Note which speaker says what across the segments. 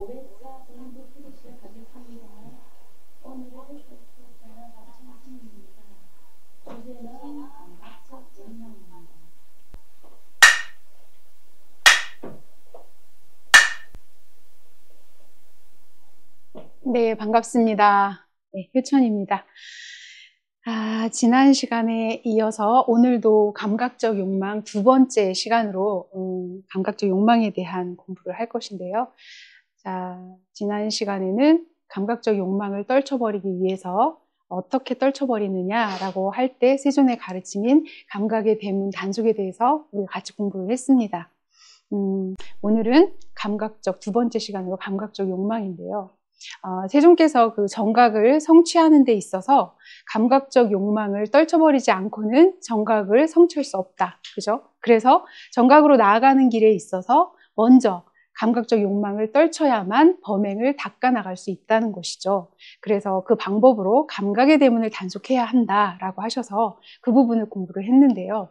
Speaker 1: 504 브랜드 피니쉬를 가졌습니다. 오늘의 쇼트가 마찬가지입니다. 주제는 감각적 전망입니다.
Speaker 2: 네, 반갑습니다. 네, 효천입니다. 지난 시간에 이어서 오늘도 감각적 욕망 두 번째 시간으로 감각적 욕망에 대한 공부를 할 것인데요. 자, 지난 시간에는 감각적 욕망을 떨쳐버리기 위해서 어떻게 떨쳐버리느냐라고 할 때 세존의 가르침인 감각의 대문 단속에 대해서 우리가 같이 공부를 했습니다. 오늘은 감각적 두 번째 시간으로 감각적 욕망인데요. 세존께서 그 정각을 성취하는 데 있어서 감각적 욕망을 떨쳐버리지 않고는 정각을 성취할 수 없다. 그죠? 그래서 정각으로 나아가는 길에 있어서 먼저 감각적 욕망을 떨쳐야만 범행을 닦아나갈 수 있다는 것이죠. 그래서 그 방법으로 감각의 대문을 단속해야 한다라고 하셔서 그 부분을 공부를 했는데요.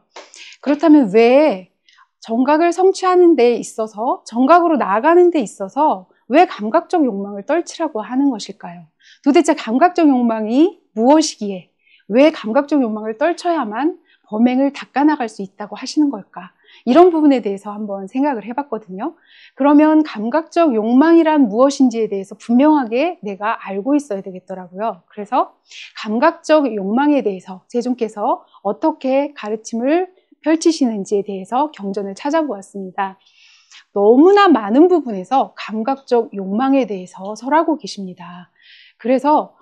Speaker 2: 그렇다면 왜 정각을 성취하는 데 있어서 정각으로 나아가는 데 있어서 왜 감각적 욕망을 떨치라고 하는 것일까요? 도대체 감각적 욕망이 무엇이기에 왜 감각적 욕망을 떨쳐야만 범행을 닦아나갈 수 있다고 하시는 걸까? 이런 부분에 대해서 한번 생각을 해봤거든요. 그러면 감각적 욕망이란 무엇인지에 대해서 분명하게 내가 알고 있어야 되겠더라고요. 그래서 감각적 욕망에 대해서 세존께서 어떻게 가르침을 펼치시는지에 대해서 경전을 찾아보았습니다. 너무나 많은 부분에서 감각적 욕망에 대해서 설하고 계십니다. 그래서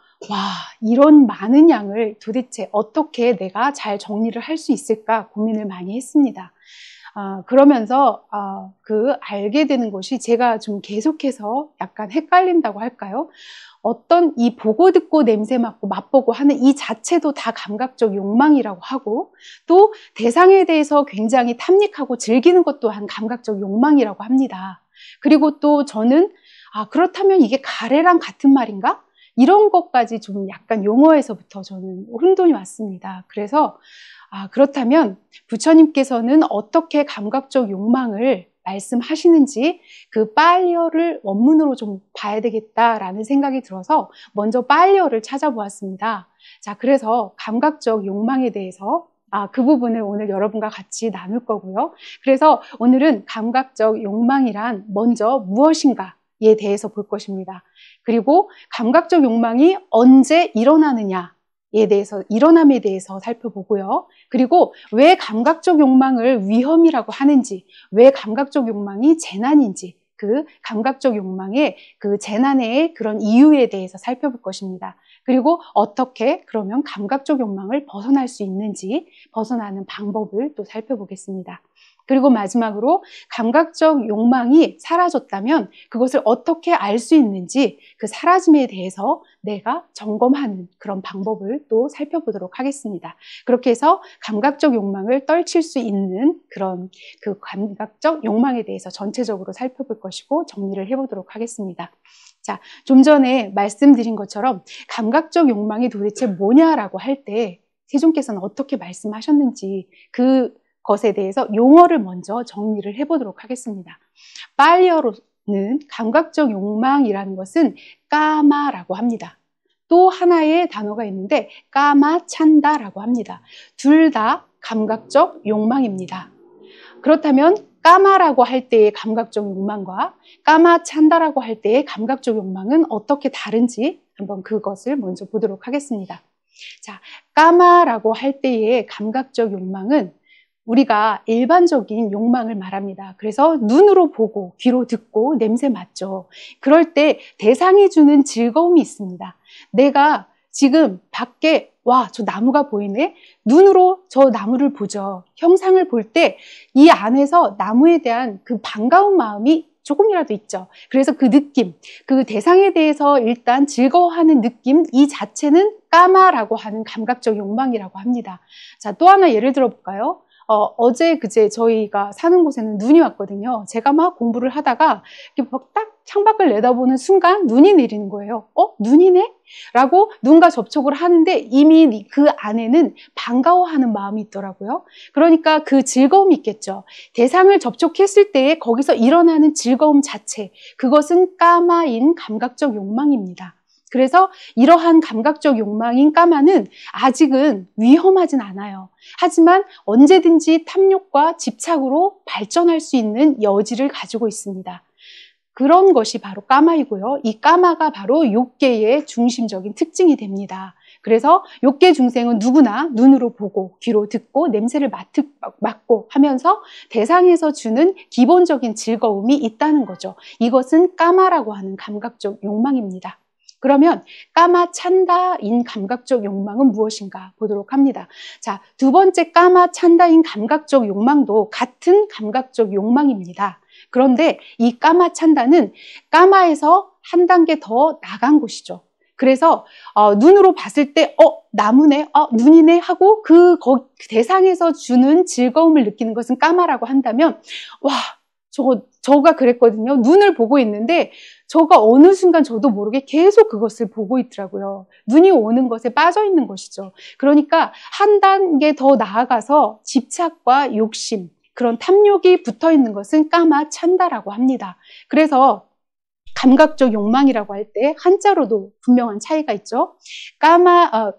Speaker 2: 이런 많은 양을 도대체 어떻게 내가 잘 정리를 할 수 있을까 고민을 많이 했습니다. 그러면서 알게 되는 것이 제가 좀 계속해서 약간 헷갈린다고 할까요? 어떤 이 보고 듣고 냄새 맡고 맛보고 하는 이 자체도 다 감각적 욕망이라고 하고 또 대상에 대해서 굉장히 탐닉하고 즐기는 것 또한 감각적 욕망이라고 합니다. 그리고 또 저는 그렇다면 이게 가래랑 같은 말인가? 이런 것까지 좀 약간 용어에서부터 저는 혼돈이 왔습니다. 그래서 그렇다면 부처님께서는 어떻게 감각적 욕망을 말씀하시는지 그 빨리어를 원문으로 좀 봐야 되겠다라는 생각이 들어서 먼저 빨리어를 찾아보았습니다. 자, 그래서 감각적 욕망에 대해서 그 부분을 오늘 여러분과 같이 나눌 거고요. 그래서 오늘은 감각적 욕망이란 먼저 무엇인가에 대해서 볼 것입니다. 그리고 감각적 욕망이 언제 일어나느냐에 대해서, 일어남에 대해서 살펴보고요. 그리고 왜 감각적 욕망을 위험이라고 하는지, 왜 감각적 욕망이 재난인지, 그 감각적 욕망의 그 재난의 그런 이유에 대해서 살펴볼 것입니다. 그리고 어떻게 그러면 감각적 욕망을 벗어날 수 있는지, 벗어나는 방법을 또 살펴보겠습니다. 그리고 마지막으로 감각적 욕망이 사라졌다면 그것을 어떻게 알 수 있는지 그 사라짐에 대해서 내가 점검하는 그런 방법을 또 살펴보도록 하겠습니다. 그렇게 해서 감각적 욕망을 떨칠 수 있는 그런 그 감각적 욕망에 대해서 전체적으로 살펴볼 것이고 정리를 해보도록 하겠습니다. 자, 좀 전에 말씀드린 것처럼 감각적 욕망이 도대체 뭐냐라고 할 때 세존께서는 어떻게 말씀하셨는지 그것에 대해서 용어를 먼저 정리를 해보도록 하겠습니다. 빨리어로는 감각적 욕망이라는 것은 까마라고 합니다. 또 하나의 단어가 있는데 까마찬다라고 합니다. 둘 다 감각적 욕망입니다. 그렇다면 까마라고 할 때의 감각적 욕망과 까마찬다라고 할 때의 감각적 욕망은 어떻게 다른지 한번 그것을 먼저 보도록 하겠습니다. 자, 까마라고 할 때의 감각적 욕망은 우리가 일반적인 욕망을 말합니다. 그래서 눈으로 보고 귀로 듣고 냄새 맡죠. 그럴 때 대상이 주는 즐거움이 있습니다. 내가 지금 밖에 저 나무가 보이네? 눈으로 저 나무를 보죠. 형상을 볼 때 이 안에서 나무에 대한 그 반가운 마음이 조금이라도 있죠. 그래서 그 느낌, 그 대상에 대해서 일단 즐거워하는 느낌, 이 자체는 까마라고 하는 감각적 욕망이라고 합니다. 자, 또 하나 예를 들어 볼까요? 어제 그제 저희가 사는 곳에는 눈이 왔거든요. 제가 막 공부를 하다가 이렇게 딱 창밖을 내다보는 순간 눈이 내리는 거예요. 눈이네? 라고 눈과 접촉을 하는데 이미 그 안에는 반가워하는 마음이 있더라고요. 그러니까 그 즐거움이 있겠죠. 대상을 접촉했을 때에 거기서 일어나는 즐거움 자체, 그것은 까마인 감각적 욕망입니다. 그래서 이러한 감각적 욕망인 까마는 아직은 위험하진 않아요. 하지만 언제든지 탐욕과 집착으로 발전할 수 있는 여지를 가지고 있습니다. 그런 것이 바로 까마이고요. 이 까마가 바로 욕계의 중심적인 특징이 됩니다. 그래서 욕계 중생은 누구나 눈으로 보고 귀로 듣고 냄새를 맡고 하면서 대상에서 주는 기본적인 즐거움이 있다는 거죠. 이것은 까마라고 하는 감각적 욕망입니다. 그러면 까마 찬다인 감각적 욕망은 무엇인가 보도록 합니다. 자, 두 번째 까마 찬다인 감각적 욕망도 같은 감각적 욕망입니다. 그런데 이 까마 찬다는 까마에서 한 단계 더 나간 곳이죠. 그래서 눈으로 봤을 때 나무네, 눈이네 하고 그 대상에서 주는 즐거움을 느끼는 것은 까마라고 한다면 와, 저가 그랬거든요. 눈을 보고 있는데 저가 어느 순간 저도 모르게 계속 그것을 보고 있더라고요. 눈이 오는 것에 빠져 있는 것이죠. 그러니까 한 단계 더 나아가서 집착과 욕심, 그런 탐욕이 붙어 있는 것은 까마 찬다라고 합니다. 그래서 감각적 욕망이라고 할 때 한자로도 분명한 차이가 있죠.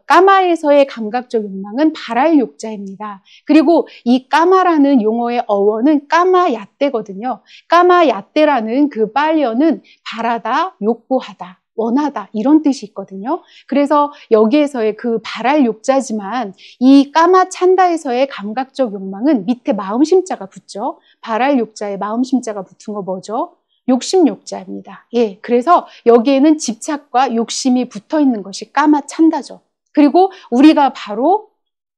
Speaker 2: 까마에서의 감각적 욕망은 발할 욕자입니다. 그리고 이 까마라는 용어의 어원은 까마야떼거든요. 까마야떼라는 그 빨려는 바라다, 욕구하다, 원하다 이런 뜻이 있거든요. 그래서 여기에서의 그 발할 욕자지만 이 까마 찬다에서의 감각적 욕망은 밑에 마음심자가 붙죠. 발할 욕자에 마음심자가 붙은 거 뭐죠? 욕심욕자입니다. 예, 그래서 여기에는 집착과 욕심이 붙어 있는 것이 까마 찬다죠. 그리고 우리가 바로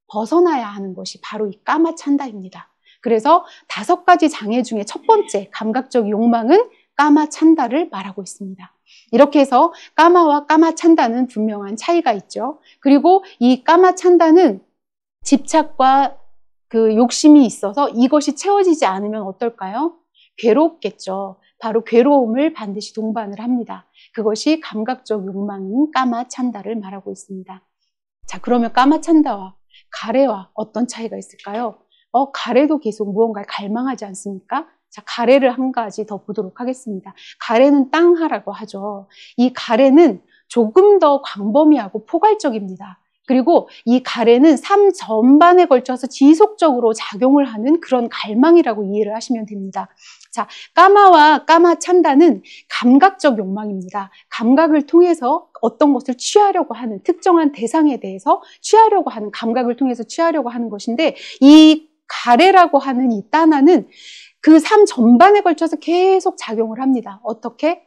Speaker 2: 벗어나야 하는 것이 바로 이 까마 찬다입니다. 그래서 5가지 장애 중에 첫 번째 감각적 욕망은 까마 찬다를 말하고 있습니다. 이렇게 해서 까마와 까마 찬다는 분명한 차이가 있죠. 그리고 이 까마 찬다는 집착과 그 욕심이 있어서 이것이 채워지지 않으면 어떨까요? 괴롭겠죠. 바로 괴로움을 반드시 동반을 합니다. 그것이 감각적 욕망인 까마 찬다를 말하고 있습니다. 자, 그러면 까마 찬다와 가래와 어떤 차이가 있을까요? 가래도 계속 무언가를 갈망하지 않습니까? 자, 가래를 한 가지 더 보도록 하겠습니다. 가래는 땅하라고 하죠. 이 가래는 조금 더 광범위하고 포괄적입니다. 그리고 이 가래는 삶 전반에 걸쳐서 지속적으로 작용을 하는 그런 갈망이라고 이해를 하시면 됩니다. 자, 까마와 까마 찬다는 감각적 욕망입니다. 감각을 통해서 어떤 것을 취하려고 하는 특정한 대상에 대해서 취하려고 하는 감각을 통해서 취하려고 하는 것인데 이 가래라고 하는 이 따나는 그 삶 전반에 걸쳐서 계속 작용을 합니다. 어떻게?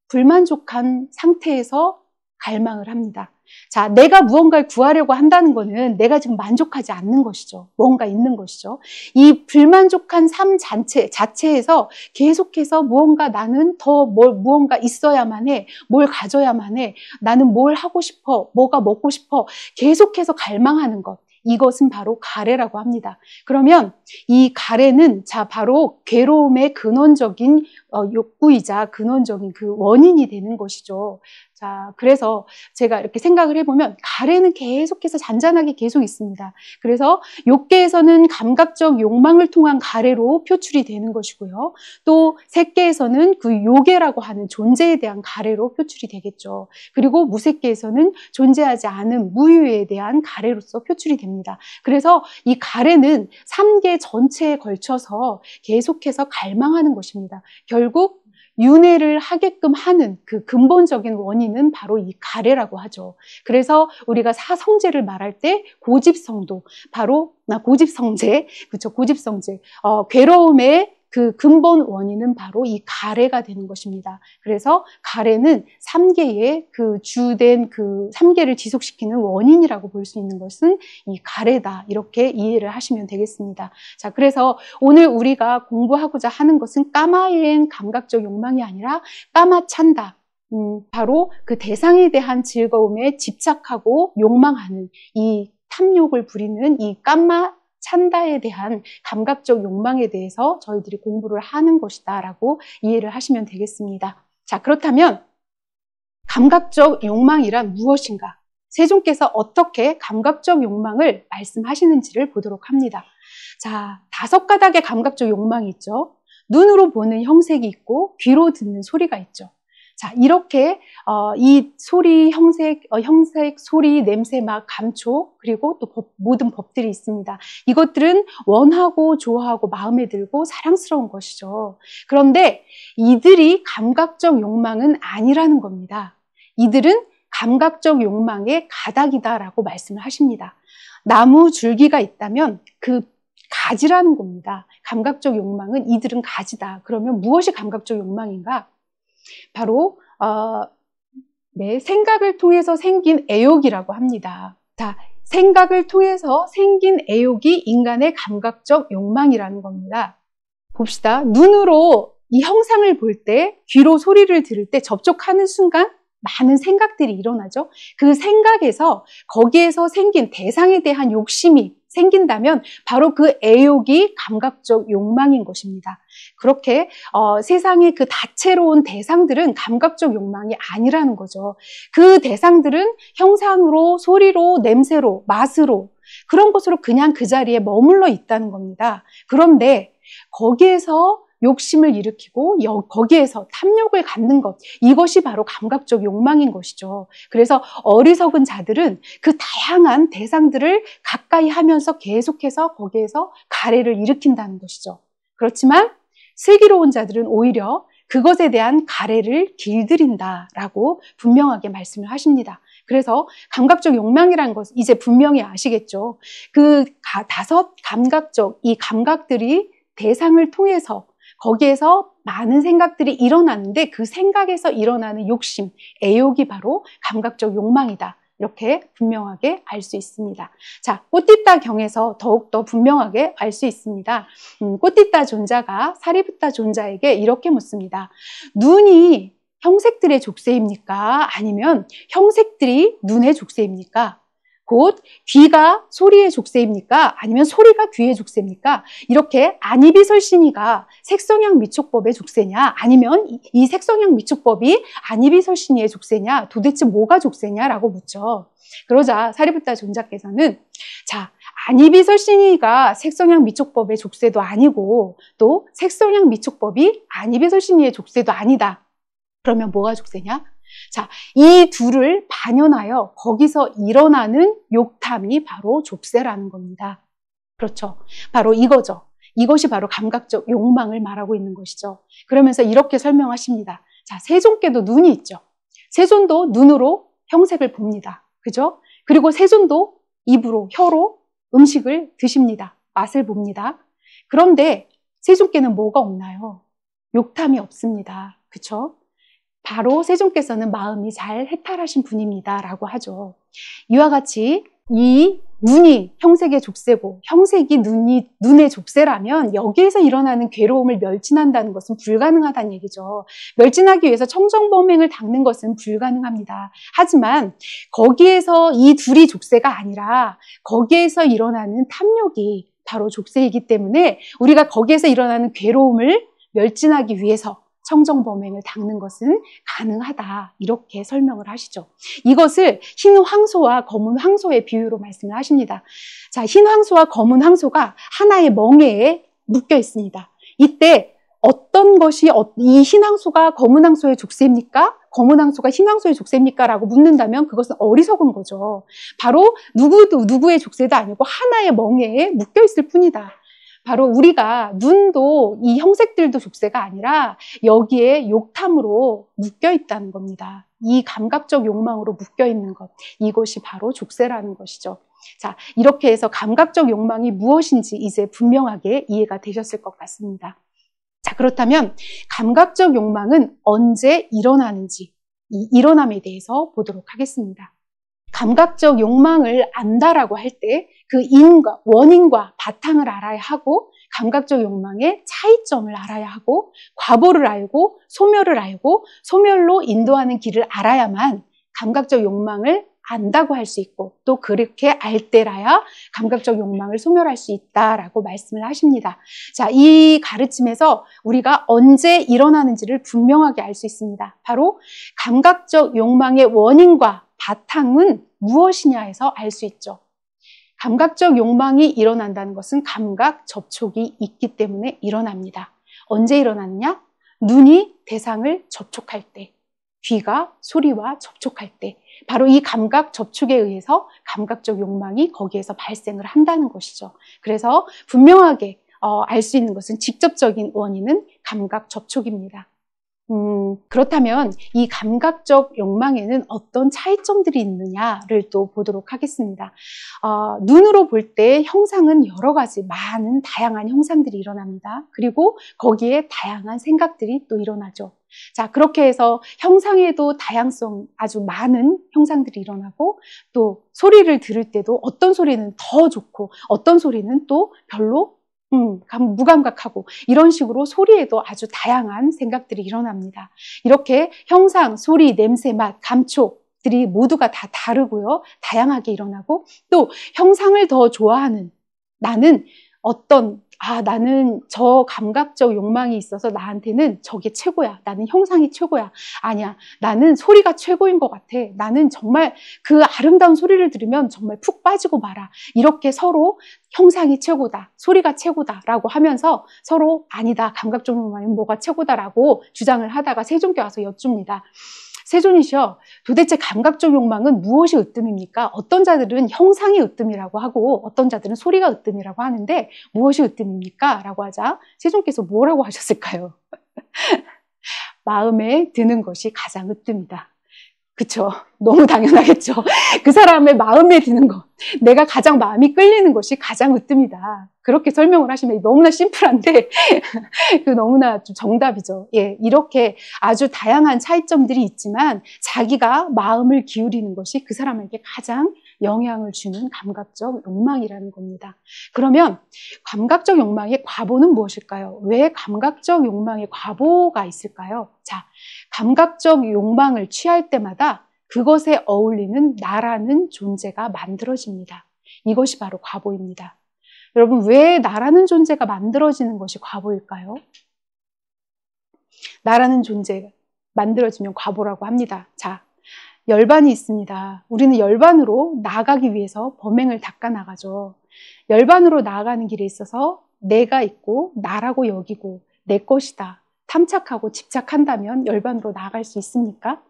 Speaker 2: 불만족한 상태에서 갈망을 합니다. 자, 내가 무언가를 구하려고 한다는 것은 내가 지금 만족하지 않는 것이죠. 뭔가 있는 것이죠. 이 불만족한 삶 자체에서 계속해서 무언가 나는 더 무언가 있어야만 해. 뭘 가져야만 해. 나는 뭘 하고 싶어. 뭐가 먹고 싶어. 계속해서 갈망하는 것. 이것은 바로 가래라고 합니다. 그러면 이 가래는 바로 괴로움의 근원적인 욕구이자 근원적인 그 원인이 되는 것이죠. 자, 그래서 제가 이렇게 생각을 해보면 가래는 계속해서 잔잔하게 계속 있습니다. 그래서 욕계에서는 감각적 욕망을 통한 가래로 표출이 되는 것이고요. 또 색계에서는 그 요계라고 하는 존재에 대한 가래로 표출이 되겠죠. 그리고 무색계에서는 존재하지 않은 무유에 대한 가래로서 표출이 됩니다. 그래서 이 가래는 3계 전체에 걸쳐서 계속해서 갈망하는 것입니다. 결국 윤회를 하게끔 하는 그 근본적인 원인은 바로 이 가래라고 하죠. 그래서 우리가 사성제를 말할 때 고집성도 바로 고집성제, 그렇죠? 고집성제. 괴로움의 그 근본 원인은 바로 이 가래가 되는 것입니다. 그래서 가래는 3계의 그 주된 그 3계를 지속시키는 원인이라고 볼 수 있는 것은 이 가래다. 이렇게 이해를 하시면 되겠습니다. 자, 그래서 오늘 우리가 공부하고자 하는 것은 까마의 감각적 욕망이 아니라 까마 찬다. 바로 그 대상에 대한 즐거움에 집착하고 욕망하는 이 탐욕을 부리는 이 까마 찬다에 대한 감각적 욕망에 대해서 저희들이 공부를 하는 것이다 라고 이해를 하시면 되겠습니다. 자, 그렇다면 감각적 욕망이란 무엇인가? 세종께서 어떻게 감각적 욕망을 말씀하시는지를 보도록 합니다. 자, 5가닥의 감각적 욕망이 있죠. 눈으로 보는 형색이 있고 귀로 듣는 소리가 있죠. 자, 이렇게 이 소리, 형색, 소리, 냄새, 맛, 감촉, 그리고 또 모든 법들이 있습니다. 이것들은 원하고 좋아하고 마음에 들고 사랑스러운 것이죠. 그런데 이들이 감각적 욕망은 아니라는 겁니다. 이들은 감각적 욕망의 가닥이다라고 말씀을 하십니다. 나무 줄기가 있다면 그 가지라는 겁니다. 감각적 욕망은 이들은 가지다. 그러면 무엇이 감각적 욕망인가? 바로 생각을 통해서 생긴 애욕이라고 합니다. 자, 생각을 통해서 생긴 애욕이 인간의 감각적 욕망이라는 겁니다. 봅시다. 눈으로 이 형상을 볼 때, 귀로 소리를 들을 때 접촉하는 순간 많은 생각들이 일어나죠. 그 생각에서 거기에서 생긴 대상에 대한 욕심이 생긴다면 바로 그 애욕이 감각적 욕망인 것입니다. 그렇게 세상의 그 다채로운 대상들은 감각적 욕망이 아니라는 거죠. 그 대상들은 형상으로, 소리로, 냄새로, 맛으로 그런 것으로 그냥 그 자리에 머물러 있다는 겁니다. 그런데 거기에서 욕심을 일으키고 거기에서 탐욕을 갖는 것, 이것이 바로 감각적 욕망인 것이죠. 그래서 어리석은 자들은 그 다양한 대상들을 가까이 하면서 계속해서 거기에서 가래를 일으킨다는 것이죠. 그렇지만 슬기로운 자들은 오히려 그것에 대한 가래를 길들인다라고 분명하게 말씀을 하십니다. 그래서 감각적 욕망이라는 것은 이제 분명히 아시겠죠. 그 5 감각적, 이 감각들이 대상을 통해서 거기에서 많은 생각들이 일어나는데 그 생각에서 일어나는 욕심, 애욕이 바로 감각적 욕망이다. 이렇게 분명하게 알 수 있습니다. 자, 꽃띠따 경에서 더욱더 분명하게 알 수 있습니다. 꽃띠따 존자가 사리부따 존자에게 이렇게 묻습니다. 눈이 형색들의 족쇄입니까? 아니면 형색들이 눈의 족쇄입니까? 곧 귀가 소리의 족쇄입니까? 아니면 소리가 귀의 족쇄입니까? 이렇게 안이비설신이가 색성향 미촉법의 족쇄냐? 아니면 이 색성향 미촉법이 안이비설신이의 족쇄냐? 도대체 뭐가 족쇄냐라고 묻죠. 그러자 사리부따 존자께서는 자, 안이비설신이가 색성향 미촉법의 족쇄도 아니고 또 색성향 미촉법이 안이비설신이의 족쇄도 아니다. 그러면 뭐가 족쇄냐? 자, 이 둘을 반연하여 거기서 일어나는 욕탐이 바로 족쇄라는 겁니다. 그렇죠. 바로 이거죠. 이것이 바로 감각적 욕망을 말하고 있는 것이죠. 그러면서 이렇게 설명하십니다. 자, 세존께도 눈이 있죠. 세존도 눈으로 형색을 봅니다. 그죠? 그리고 세존도 입으로, 혀로 음식을 드십니다. 맛을 봅니다. 그런데 세존께는 뭐가 없나요? 욕탐이 없습니다. 그렇죠? 바로 세존께서는 마음이 잘 해탈하신 분입니다. 라고 하죠. 이와 같이 이 눈이 형색의 족쇄고 형색이 눈의 족쇄라면 여기에서 일어나는 괴로움을 멸진한다는 것은 불가능하다는 얘기죠. 멸진하기 위해서 청정범행을 닦는 것은 불가능합니다. 하지만 거기에서 이 둘이 족쇄가 아니라 거기에서 일어나는 탐욕이 바로 족쇄이기 때문에 우리가 거기에서 일어나는 괴로움을 멸진하기 위해서 청정범행을 닦는 것은 가능하다. 이렇게 설명을 하시죠. 이것을 흰 황소와 검은 황소의 비유로 말씀을 하십니다. 자, 흰 황소와 검은 황소가 하나의 멍에에 묶여 있습니다. 이때 어떤 것이 이 흰 황소가 검은 황소의 족쇄입니까? 검은 황소가 흰 황소의 족쇄입니까? 라고 묻는다면 그것은 어리석은 거죠. 바로 누구의 족쇄도 아니고 하나의 멍에에 묶여 있을 뿐이다. 바로 우리가 눈도 이 형색들도 족쇄가 아니라 여기에 욕탐으로 묶여 있다는 겁니다. 이 감각적 욕망으로 묶여 있는 것, 이것이 바로 족쇄라는 것이죠. 자, 이렇게 해서 감각적 욕망이 무엇인지 이제 분명하게 이해가 되셨을 것 같습니다. 자, 그렇다면 감각적 욕망은 언제 일어나는지 이 일어남에 대해서 보도록 하겠습니다. 감각적 욕망을 안다라고 할 때 그 원인과 바탕을 알아야 하고 감각적 욕망의 차이점을 알아야 하고 과보를 알고 소멸을 알고 소멸로 인도하는 길을 알아야만 감각적 욕망을 안다고 할 수 있고 또 그렇게 알 때라야 감각적 욕망을 소멸할 수 있다라고 말씀을 하십니다. 자, 이 가르침에서 우리가 언제 일어나는지를 분명하게 알 수 있습니다. 바로 감각적 욕망의 원인과 바탕은 무엇이냐 해서 알 수 있죠. 감각적 욕망이 일어난다는 것은 감각 접촉이 있기 때문에 일어납니다. 언제 일어나느냐? 눈이 대상을 접촉할 때, 귀가 소리와 접촉할 때, 바로 이 감각 접촉에 의해서 감각적 욕망이 거기에서 발생을 한다는 것이죠. 그래서 분명하게 알 수 있는 것은 직접적인 원인은 감각 접촉입니다. 그렇다면 이 감각적 욕망에는 어떤 차이점들이 있느냐를 또 보도록 하겠습니다. 눈으로 볼 때 형상은 여러 가지 많은 다양한 형상들이 일어납니다. 그리고 거기에 다양한 생각들이 또 일어나죠. 자, 그렇게 해서 형상에도 다양성 아주 많은 형상들이 일어나고 또 소리를 들을 때도 어떤 소리는 더 좋고 어떤 소리는 또 별로 무감각하고 이런 식으로 소리에도 아주 다양한 생각들이 일어납니다. 이렇게 형상, 소리, 냄새, 맛, 감촉들이 모두가 다 다르고요. 다양하게 일어나고 또 형상을 더 좋아하는 나는 나는 저 감각적 욕망이 있어서 나한테는 저게 최고야. 나는 형상이 최고야. 아니야. 나는 소리가 최고인 것 같아. 나는 정말 그 아름다운 소리를 들으면 정말 푹 빠지고 말아. 이렇게 서로 형상이 최고다. 소리가 최고다라고 하면서 서로 아니다. 감각적 욕망이 뭐가 최고다라고 주장을 하다가 세종께 와서 여쭙니다. 세존이시여, 도대체 감각적 욕망은 무엇이 으뜸입니까? 어떤 자들은 형상이 으뜸이라고 하고 어떤 자들은 소리가 으뜸이라고 하는데 무엇이 으뜸입니까? 라고 하자 세존께서 뭐라고 하셨을까요? 마음에 드는 것이 가장 으뜸이다. 그쵸? 너무 당연하겠죠. 그 사람의 마음에 드는 것, 내가 가장 마음이 끌리는 것이 가장 으뜸이다. 그렇게 설명을 하시면 너무나 심플한데 너무나 좀 정답이죠. 예, 이렇게 아주 다양한 차이점들이 있지만 자기가 마음을 기울이는 것이 그 사람에게 가장 영향을 주는 감각적 욕망이라는 겁니다. 그러면 감각적 욕망의 과보는 무엇일까요? 왜 감각적 욕망의 과보가 있을까요? 자, 감각적 욕망을 취할 때마다 그것에 어울리는 나라는 존재가 만들어집니다. 이것이 바로 과보입니다. 여러분, 왜 나라는 존재가 만들어지는 것이 과보일까요? 나라는 존재가 만들어지면 과보라고 합니다. 자, 열반이 있습니다. 우리는 열반으로 나아가기 위해서 범행을 닦아 나가죠. 열반으로 나아가는 길에 있어서 내가 있고 나라고 여기고 내 것이다. 탐착하고 집착한다면 열반으로 나아갈 수 있습니까?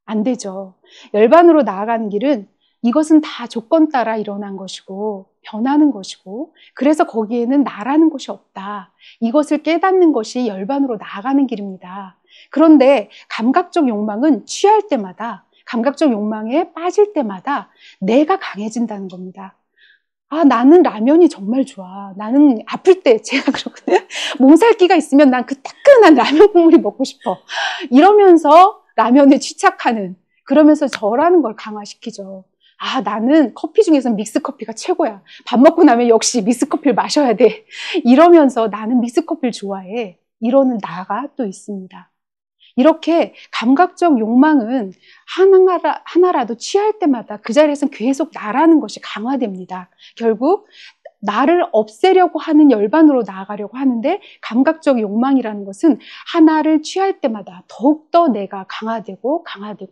Speaker 2: 안 되죠. 열반으로 나아가는 길은 이것은 다 조건 따라 일어난 것이고 변하는 것이고 그래서 거기에는 나라는 것이 없다. 이것을 깨닫는 것이 열반으로 나아가는 길입니다. 그런데 감각적 욕망은 취할 때마다 감각적 욕망에 빠질 때마다 내가 강해진다는 겁니다. 아, 나는 라면이 정말 좋아. 나는 아플 때 제가 그렇거든요. 몸살기가 있으면 난 그 따끈한 라면 국물이 먹고 싶어. 이러면서 라면에 취착하는, 그러면서 저라는 걸 강화시키죠. 아, 나는 커피 중에서 믹스커피가 최고야. 밥 먹고 나면 역시 믹스커피를 마셔야 돼. 이러면서 나는 믹스커피를 좋아해. 이러는 나가 또 있습니다. 이렇게 감각적 욕망은 하나라도 취할 때마다 그 자리에서는 계속 나라는 것이 강화됩니다. 결국 나를 없애려고 하는 열반으로 나아가려고 하는데 감각적 욕망이라는 것은 하나를 취할 때마다 더욱더 내가 강화되고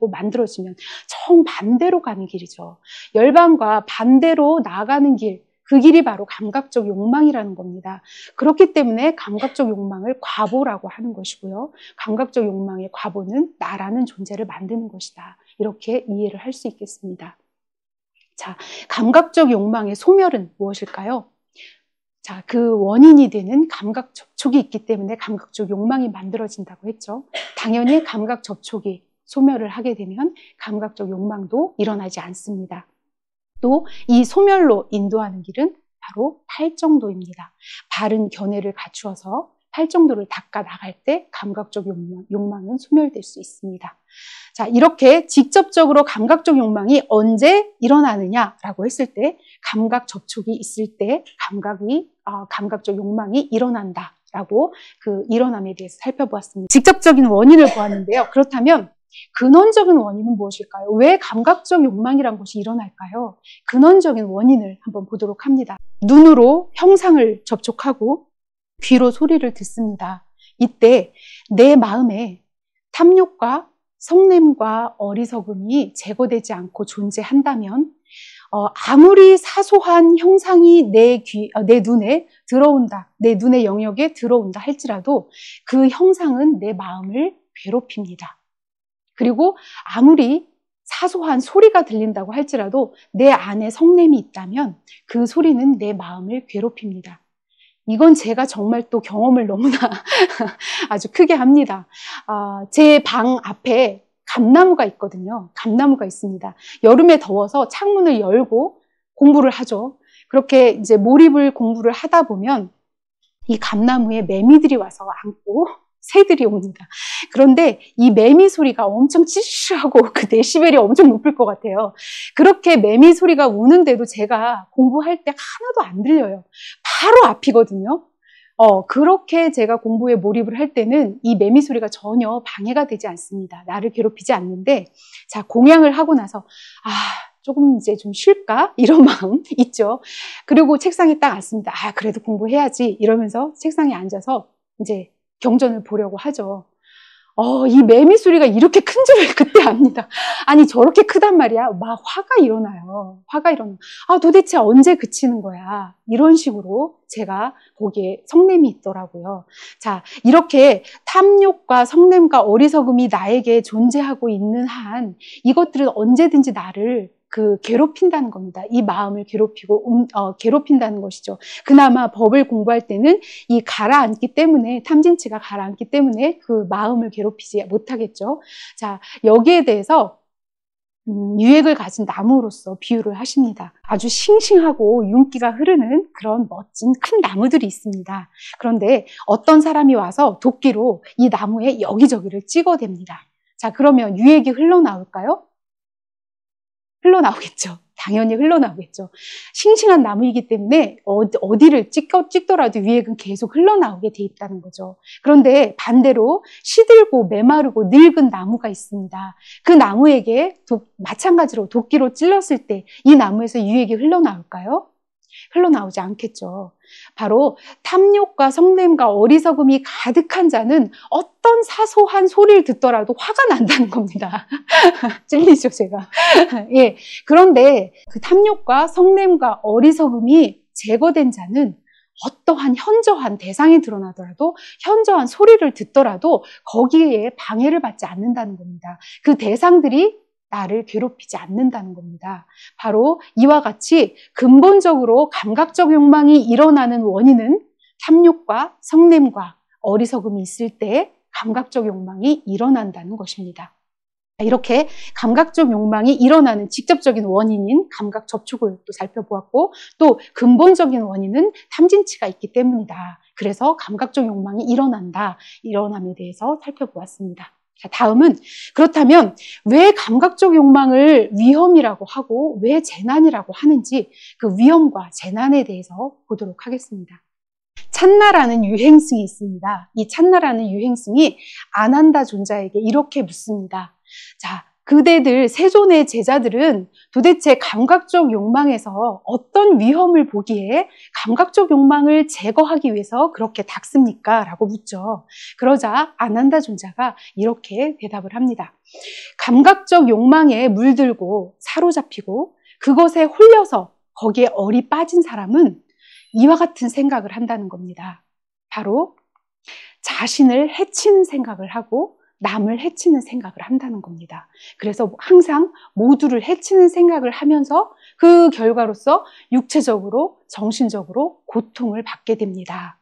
Speaker 2: 만들어지면 정반대로 가는 길이죠. 열반과 반대로 나아가는 길, 그 길이 바로 감각적 욕망이라는 겁니다. 그렇기 때문에 감각적 욕망을 과보라고 하는 것이고요. 감각적 욕망의 과보는 나라는 존재를 만드는 것이다. 이렇게 이해를 할 수 있겠습니다. 자, 감각적 욕망의 소멸은 무엇일까요? 자, 그 원인이 되는 감각 접촉이 있기 때문에 감각적 욕망이 만들어진다고 했죠. 당연히 감각 접촉이 소멸을 하게 되면 감각적 욕망도 일어나지 않습니다. 또 이 소멸로 인도하는 길은 바로 팔정도입니다. 바른 견해를 갖추어서 팔정도를 닦아 나갈 때 감각적 욕망은 소멸될 수 있습니다. 자, 이렇게 직접적으로 감각적 욕망이 언제 일어나느냐라고 했을 때 감각 접촉이 있을 때 감각적 욕망이 일어난다라고 그 일어남에 대해서 살펴보았습니다. 직접적인 원인을 보았는데요. 그렇다면 근원적인 원인은 무엇일까요? 왜 감각적 욕망이란 것이 일어날까요? 근원적인 원인을 한번 보도록 합니다. 눈으로 형상을 접촉하고 귀로 소리를 듣습니다. 이때 내 마음에 탐욕과 성냄과 어리석음이 제거되지 않고 존재한다면 아무리 사소한 형상이 내 눈에 들어온다, 내 눈의 영역에 들어온다 할지라도 그 형상은 내 마음을 괴롭힙니다. 그리고 아무리 사소한 소리가 들린다고 할지라도 내 안에 성냄이 있다면 그 소리는 내 마음을 괴롭힙니다. 이건 제가 정말 또 경험을 너무나 아주 크게 합니다. 제 방 앞에 감나무가 있거든요. 감나무가 있습니다. 여름에 더워서 창문을 열고 공부를 하죠. 그렇게 이제 몰입을 공부를 하다 보면 이 감나무에 매미들이 와서 앉고 새들이 옵니다. 그런데 이 매미 소리가 엄청 찌르하고 그 데시벨이 엄청 높을 것 같아요. 그렇게 매미 소리가 우는데도 제가 공부할 때 하나도 안 들려요. 바로 앞이거든요. 그렇게 제가 공부에 몰입을 할 때는 이 매미 소리가 전혀 방해가 되지 않습니다. 나를 괴롭히지 않는데, 자, 공양을 하고 나서, 조금 이제 좀 쉴까? 이런 마음 있죠. 그리고 책상에 딱 앉습니다. 그래도 공부해야지. 이러면서 책상에 앉아서 이제 경전을 보려고 하죠. 이 매미 소리가 이렇게 큰 줄을 그때 압니다. 아니, 저렇게 크단 말이야. 막 화가 일어나요. 화가 일어나. 도대체 언제 그치는 거야? 이런 식으로 제가 거기에 성냄이 있더라고요. 자, 이렇게 탐욕과 성냄과 어리석음이 나에게 존재하고 있는 한 이것들은 언제든지 나를 괴롭힌다는 겁니다. 이 마음을 괴롭힌다는 것이죠. 그나마 법을 공부할 때는 이 가라앉기 때문에, 탐진치가 가라앉기 때문에 그 마음을 괴롭히지 못하겠죠. 자, 여기에 대해서 유액을 가진 나무로서 비유를 하십니다. 아주 싱싱하고 윤기가 흐르는 그런 멋진 큰 나무들이 있습니다. 그런데 어떤 사람이 와서 도끼로 이 나무에 여기저기를 찍어댑니다. 자, 그러면 유액이 흘러나올까요? 흘러나오겠죠. 당연히 흘러나오겠죠. 싱싱한 나무이기 때문에 어디를 찍더라도 유액은 계속 흘러나오게 돼 있다는 거죠. 그런데 반대로 시들고 메마르고 늙은 나무가 있습니다. 그 나무에게 마찬가지로 도끼로 찔렀을 때 이 나무에서 유액이 흘러나올까요? 흘러나오지 않겠죠. 바로 탐욕과 성냄과 어리석음이 가득한 자는 어떤 사소한 소리를 듣더라도 화가 난다는 겁니다. 찔리죠, 제가. 예. 그런데 그 탐욕과 성냄과 어리석음이 제거된 자는 어떠한 현저한 대상이 드러나더라도, 현저한 소리를 듣더라도 거기에 방해를 받지 않는다는 겁니다. 그 대상들이 나를 괴롭히지 않는다는 겁니다. 바로 이와 같이 근본적으로 감각적 욕망이 일어나는 원인은 탐욕과 성냄과 어리석음이 있을 때 감각적 욕망이 일어난다는 것입니다. 이렇게 감각적 욕망이 일어나는 직접적인 원인인 감각 접촉을 또 살펴보았고, 또 근본적인 원인은 탐진치가 있기 때문이다. 그래서 감각적 욕망이 일어남에 대해서 살펴보았습니다. 자, 다음은 그렇다면 왜 감각적 욕망을 위험이라고 하고 왜 재난이라고 하는지 그 위험과 재난에 대해서 보도록 하겠습니다. 찬나라는 유행승이 있습니다. 이 찬나라는 유행승이 아난다 존자에게 이렇게 묻습니다. 자, 그대들 세존의 제자들은 도대체 감각적 욕망에서 어떤 위험을 보기에 감각적 욕망을 제거하기 위해서 그렇게 닦습니까? 라고 묻죠. 그러자 아난다 존자가 이렇게 대답을 합니다. 감각적 욕망에 물들고 사로잡히고 그것에 홀려서 거기에 얼이 빠진 사람은 이와 같은 생각을 한다는 겁니다. 바로 자신을 해치는 생각을 하고 남을 해치는 생각을 한다는 겁니다. 그래서 항상 모두를 해치는 생각을 하면서 그 결과로서 육체적으로, 정신적으로 고통을 받게 됩니다.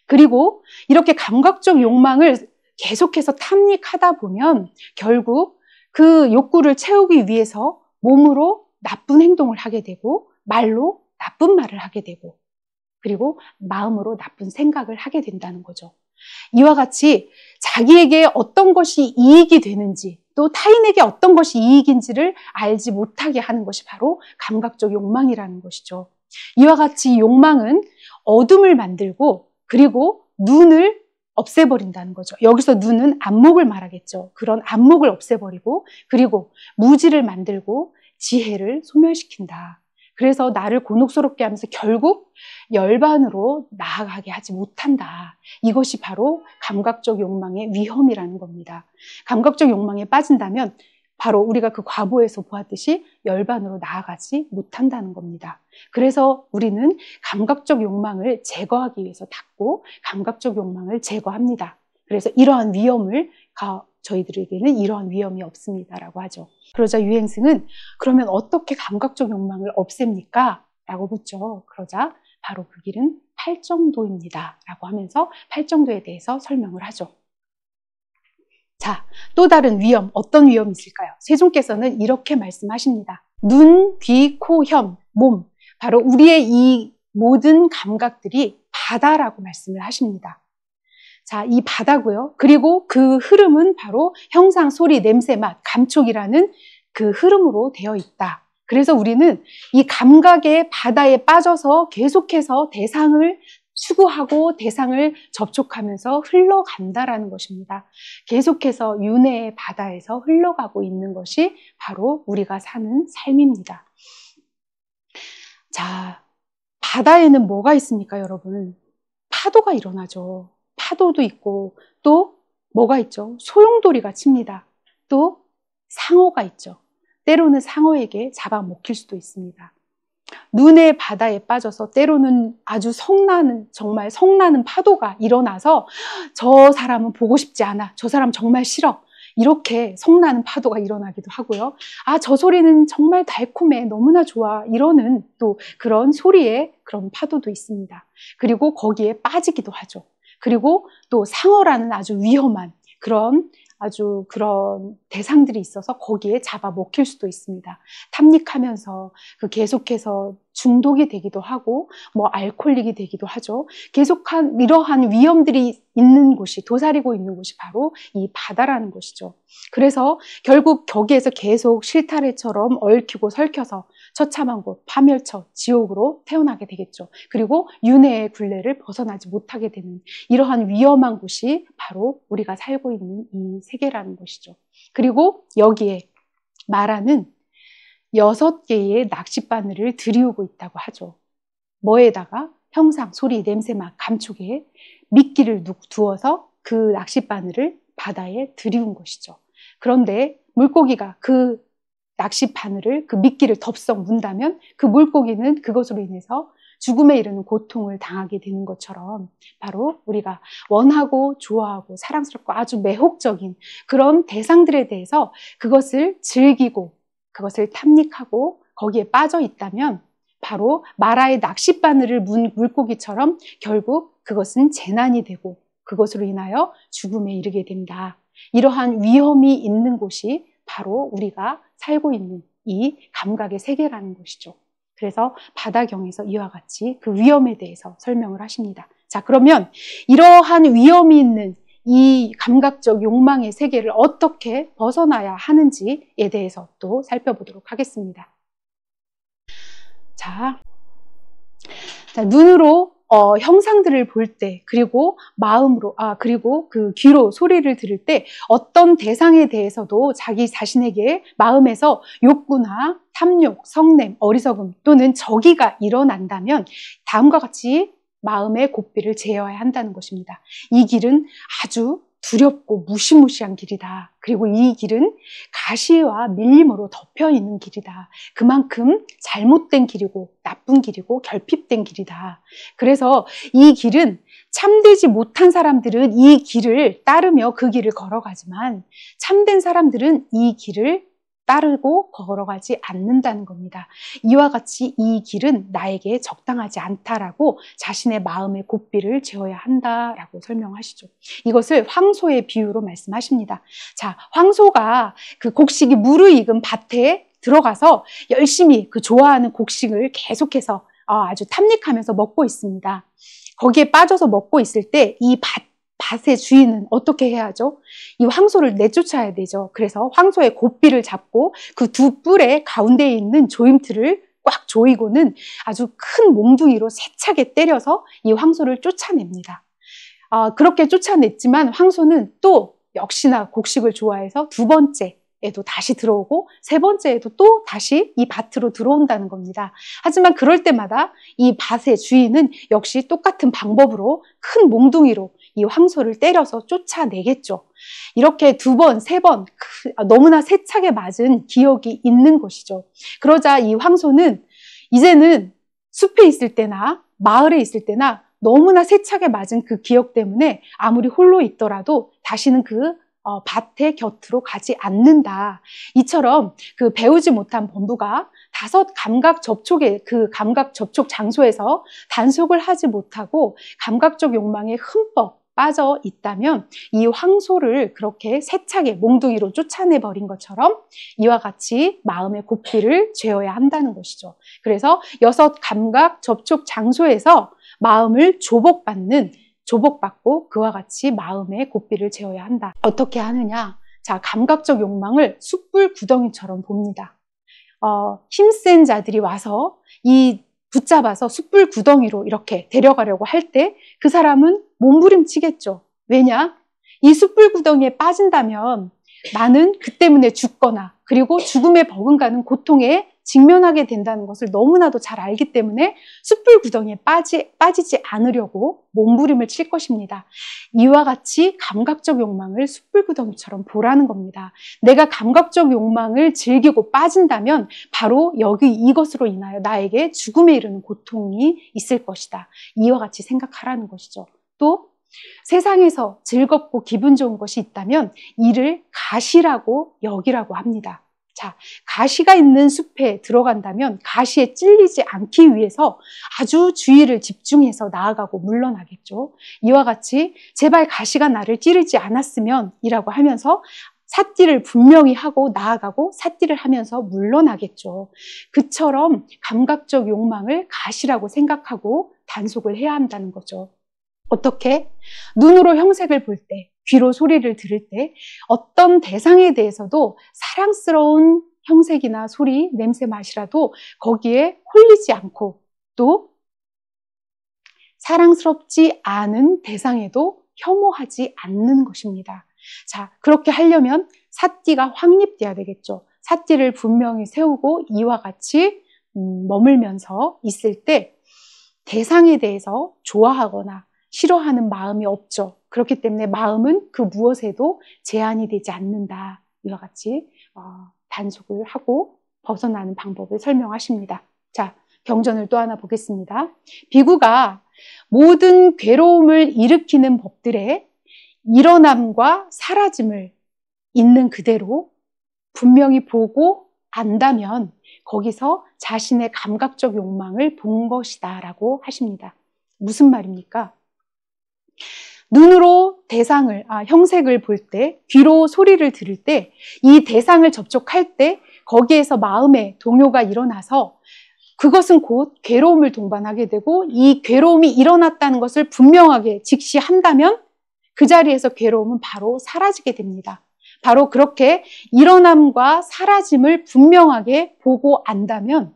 Speaker 2: 그리고 이렇게 감각적 욕망을 계속해서 탐닉하다 보면 결국 그 욕구를 채우기 위해서 몸으로 나쁜 행동을 하게 되고 말로 나쁜 말을 하게 되고 그리고 마음으로 나쁜 생각을 하게 된다는 거죠. 이와 같이 자기에게 어떤 것이 이익이 되는지 또 타인에게 어떤 것이 이익인지를 알지 못하게 하는 것이 바로 감각적 욕망이라는 것이죠. 이와 같이 욕망은 어둠을 만들고 그리고 눈을 없애버린다는 거죠. 여기서 눈은 안목을 말하겠죠. 그런 안목을 없애버리고 그리고 무지를 만들고 지혜를 소멸시킨다. 그래서 나를 곤혹스럽게 하면서 결국 열반으로 나아가게 하지 못한다. 이것이 바로 감각적 욕망의 위험이라는 겁니다. 감각적 욕망에 빠진다면 바로 우리가 그 과보에서 보았듯이 열반으로 나아가지 못한다는 겁니다. 그래서 우리는 감각적 욕망을 제거하기 위해서 닫고 감각적 욕망을 제거합니다. 그래서 이러한 위험을 저희들에게는 이러한 위험이 없습니다라고 하죠. 그러자 유행승은 그러면 어떻게 감각적 욕망을 없앱니까? 라고 묻죠. 그러자 바로 그 길은 팔정도입니다. 라고 하면서 팔정도에 대해서 설명을 하죠. 자, 또 다른 위험, 어떤 위험이 있을까요? 세종께서는 이렇게 말씀하십니다. 눈, 귀, 코, 혀, 몸, 바로 우리의 이 모든 감각들이 바다라고 말씀을 하십니다. 자, 이 바다고요. 그리고 그 흐름은 바로 형상, 소리, 냄새, 맛, 감촉이라는 그 흐름으로 되어 있다. 그래서 우리는 이 감각의 바다에 빠져서 계속해서 대상을 추구하고 대상을 접촉하면서 흘러간다라는 것입니다. 계속해서 윤회의 바다에서 흘러가고 있는 것이 바로 우리가 사는 삶입니다. 자, 바다에는 뭐가 있습니까, 여러분? 파도가 일어나죠. 파도도 있고 또 뭐가 있죠? 소용돌이가 칩니다. 또 상어가 있죠. 때로는 상어에게 잡아먹힐 수도 있습니다. 눈의 바다에 빠져서 때로는 아주 정말 성나는 파도가 일어나서 저 사람은 보고 싶지 않아. 저 사람 정말 싫어. 이렇게 성나는 파도가 일어나기도 하고요. 아, 저 소리는 정말 달콤해. 너무나 좋아. 이러는 또 그런 소리의 그런 파도도 있습니다. 그리고 거기에 빠지기도 하죠. 그리고 또 상어라는 아주 위험한 그런 대상들이 있어서 거기에 잡아먹힐 수도 있습니다. 탐닉하면서 계속해서 중독이 되기도 하고 알코올릭이 되기도 하죠. 계속한 이러한 위험들이 있는 곳이 도사리고 있는 곳이 바로 이 바다라는 것이죠. 그래서 결국 거기에서 계속 실타래처럼 얽히고 설켜서 처참한 곳, 파멸처, 지옥으로 태어나게 되겠죠. 그리고 윤회의 굴레를 벗어나지 못하게 되는 이러한 위험한 곳이 바로 우리가 살고 있는 이 세계라는 것이죠. 그리고 여기에 말하는 6개의 낚싯바늘을 들이우고 있다고 하죠. 뭐에다가? 형상, 소리, 냄새, 맛, 감촉에 미끼를 두어서 그 낚싯바늘을 바다에 들이운 것이죠. 그런데 물고기가 그 낚싯바늘을, 그 미끼를 덥석 문다면 그 물고기는 그것으로 인해서 죽음에 이르는 고통을 당하게 되는 것처럼 바로 우리가 원하고 좋아하고 사랑스럽고 아주 매혹적인 그런 대상들에 대해서 그것을 즐기고 그것을 탐닉하고 거기에 빠져 있다면 바로 마라의 낚싯바늘을 문 물고기처럼 결국 그것은 재난이 되고 그것으로 인하여 죽음에 이르게 된다. 이러한 위험이 있는 곳이 바로 우리가 살고 있는 이 감각의 세계라는 것이죠. 그래서 바다경에서 이와 같이 그 위험에 대해서 설명을 하십니다. 자, 그러면 이러한 위험이 있는 이 감각적 욕망의 세계를 어떻게 벗어나야 하는지에 대해서 또 살펴보도록 하겠습니다. 자, 눈으로 형상들을 볼 때, 그리고 마음으로, 그리고 그 귀로 소리를 들을 때 어떤 대상에 대해서도 자기 자신에게 마음에서 욕구나 탐욕, 성냄, 어리석음 또는 저기가 일어난다면 다음과 같이 마음의 고삐를 제어해야 한다는 것입니다. 이 길은 아주 두렵고 무시무시한 길이다. 그리고 이 길은 가시와 밀림으로 덮여 있는 길이다. 그만큼 잘못된 길이고 나쁜 길이고 결핍된 길이다. 그래서 이 길은 참되지 못한 사람들은 이 길을 따르며 그 길을 걸어가지만 참된 사람들은 이 길을 따르고 걸어가지 않는다는 겁니다. 이와 같이 이 길은 나에게 적당하지 않다라고 자신의 마음의 고삐를 재어야 한다라고 설명하시죠. 이것을 황소의 비유로 말씀하십니다. 자, 황소가 그 곡식이 무르익은 밭에 들어가서 열심히 그 좋아하는 곡식을 계속해서 아주 탐닉하면서 먹고 있습니다. 거기에 빠져서 먹고 있을 때 이 밭의 주인은 어떻게 해야 하죠? 이 황소를 내쫓아야 되죠. 그래서 황소의 고삐를 잡고 그 두 뿔의 가운데에 있는 조임틀을 꽉 조이고는 아주 큰 몽둥이로 세차게 때려서 이 황소를 쫓아냅니다. 그렇게 쫓아냈지만 황소는 또 역시나 곡식을 좋아해서 두 번째에도 다시 들어오고 세 번째에도 또 다시 이 밭으로 들어온다는 겁니다. 하지만 그럴 때마다 이 밭의 주인은 역시 똑같은 방법으로 큰 몽둥이로 이 황소를 때려서 쫓아내겠죠. 이렇게 두 번, 세 번 너무나 세차게 맞은 기억이 있는 것이죠. 그러자 이 황소는 이제는 숲에 있을 때나 마을에 있을 때나 너무나 세차게 맞은 그 기억 때문에 아무리 홀로 있더라도 다시는 그 밭의 곁으로 가지 않는다. 이처럼 그 배우지 못한 범부가 5 감각 접촉의 그 감각 접촉 장소에서 단속을 하지 못하고 감각적 욕망에 흠뻑 빠져 있다면 이 황소를 그렇게 세차게 몽둥이로 쫓아내버린 것처럼 이와 같이 마음의 고삐를 죄어야 한다는 것이죠. 그래서 6 감각 접촉 장소에서 마음을 조복받고 그와 같이 마음의 고삐를 재어야 한다. 어떻게 하느냐? 자, 감각적 욕망을 숯불 구덩이처럼 봅니다. 힘센 자들이 와서 붙잡아서 숯불 구덩이로 이렇게 데려가려고 할 때 그 사람은 몸부림치겠죠. 왜냐? 이 숯불 구덩이에 빠진다면 나는 그 때문에 죽거나 그리고 죽음에 버금가는 고통에 직면하게 된다는 것을 너무나도 잘 알기 때문에 숯불 구덩이에 빠지지 않으려고 몸부림을 칠 것입니다. 이와 같이 감각적 욕망을 숯불 구덩이처럼 보라는 겁니다. 내가 감각적 욕망을 즐기고 빠진다면 바로 이것으로 인하여 나에게 죽음에 이르는 고통이 있을 것이다. 이와 같이 생각하라는 것이죠. 또 세상에서 즐겁고 기분 좋은 것이 있다면 이를 가시라고 여기라고 합니다. 자, 가시가 있는 숲에 들어간다면 가시에 찔리지 않기 위해서 아주 주의를 집중해서 나아가고 물러나겠죠. 이와 같이 제발 가시가 나를 찌르지 않았으면 이라고 하면서 삿띠를 분명히 하고 나아가고 삿띠를 하면서 물러나겠죠. 그처럼 감각적 욕망을 가시라고 생각하고 단속을 해야 한다는 거죠. 어떻게? 눈으로 형색을 볼 때, 귀로 소리를 들을 때 어떤 대상에 대해서도 사랑스러운 형색이나 소리, 냄새, 맛이라도 거기에 홀리지 않고 또 사랑스럽지 않은 대상에도 혐오하지 않는 것입니다. 자, 그렇게 하려면 삿띠가 확립돼야 되겠죠. 삿띠를 분명히 세우고 이와 같이 머물면서 있을 때 대상에 대해서 좋아하거나 싫어하는 마음이 없죠. 그렇기 때문에 마음은 그 무엇에도 제한이 되지 않는다. 이와 같이 단속을 하고 벗어나는 방법을 설명하십니다. 자, 경전을 또 하나 보겠습니다. 비구가 모든 괴로움을 일으키는 법들의 일어남과 사라짐을 있는 그대로 분명히 보고 안다면 거기서 자신의 감각적 욕망을 본 것이다 라고 하십니다. 무슨 말입니까? 눈으로 대상을, 형색을 볼 때, 귀로 소리를 들을 때, 이 대상을 접촉할 때 거기에서 마음의 동요가 일어나서 그것은 곧 괴로움을 동반하게 되고 이 괴로움이 일어났다는 것을 분명하게 직시한다면 그 자리에서 괴로움은 바로 사라지게 됩니다. 바로 그렇게 일어남과 사라짐을 분명하게 보고 안다면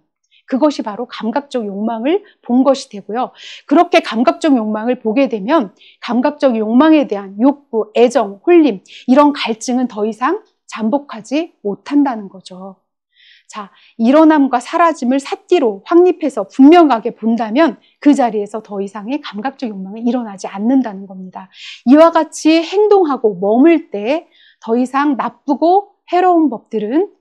Speaker 2: 그것이 바로 감각적 욕망을 본 것이 되고요. 그렇게 감각적 욕망을 보게 되면 감각적 욕망에 대한 욕구, 애정, 홀림 이런 갈증은 더 이상 잠복하지 못한다는 거죠. 자, 일어남과 사라짐을 삿띠로 확립해서 분명하게 본다면 그 자리에서 더 이상의 감각적 욕망은 일어나지 않는다는 겁니다. 이와 같이 행동하고 머물 때 더 이상 나쁘고 해로운 법들은